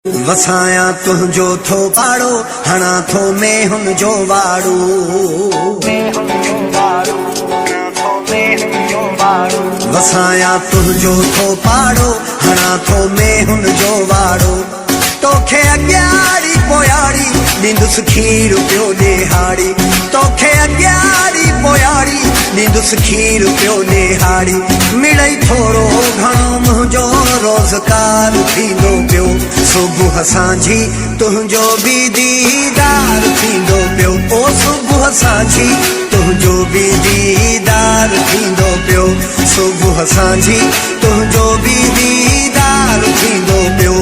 वसाया तुझो थो पाड़ो हणा थो में हुन जो वाड़ो वसाया तुझो थो पाड़ो हणा थो में हुन जो वाड़ो तोखे अॻियारी पोयारी ॾींदुसि खीर पियो ॾेहाड़ी तोखे अॻियारी पोयारी ॾींदुसि खीर पियो ॾेहाड़ी मिड़ई थोरो घणो मुंहिंजो रोज़गार थींदो पियो सुबुह सांझी तुंहिंजो बि दीदार थींदो पियो ओ सुबुह सांझी तुंहिंजो बि दीदार थींदो पियो सुबुह सांझी तुंहिंजो बि दीदार थींदो पियो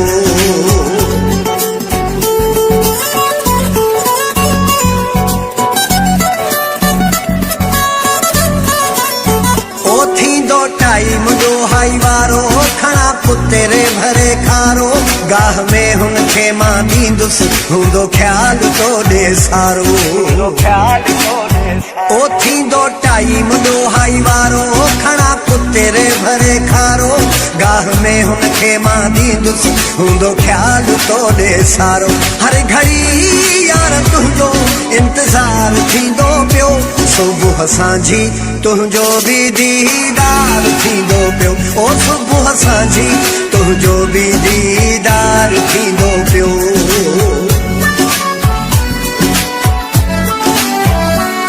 टाइम जो हाई वारो खणा पुतेरे भरे खारो गाह में हुन खे मां ॾींदुसि हूंदो ख्याल तो ॾे सारो ओ थींदो टाइम जो हाई वारो खणा पुतेरे भरे खारो गाह में हुन खे मां ॾींदुसि हूंदो ख्याल तो ॾे सारो हर घड़ी यार तुंहिंजो इंतज़ार थींदो पियो सुबुह सांझी तुंहिंजो बि दीदार थींदो पियो ओ सुबुह सांझी तुंहिंजो बि दीदार थींदो पियो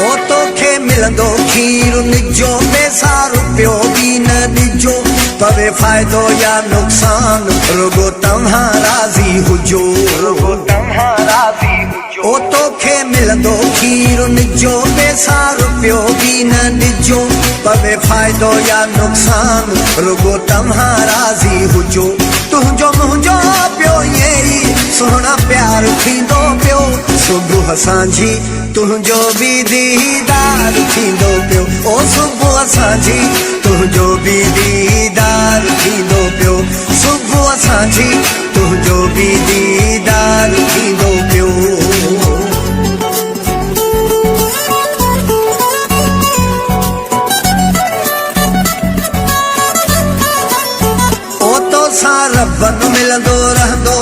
ओ तोखे मिलंदो खीर निजो पैसा रुपियो बि न ॾिजो पवे फ़ाइदो या नुक़सान रुगो तव्हां राज़ी हुजो ओ तोखे मिलंदो खीर निजो पैसा रुपियो बि न ॾिजो पवे फ़ाइदो या नुक़सान रुगो तव्हां राज़ी हुजो तुंहिंजो मुंहिंजो पियो ईअं ई सुहिणा प्यार थींदो पियो सुबुह सांझी तुंहिंजो बि दीदार थींदो पियो ओ सुबुह सांझी तुंहिंजो बि दीदार थींदो पियो सुबुह सांझी तुंहिंजो बि दीदार थींदो पियो रब मिलंदो रहंदो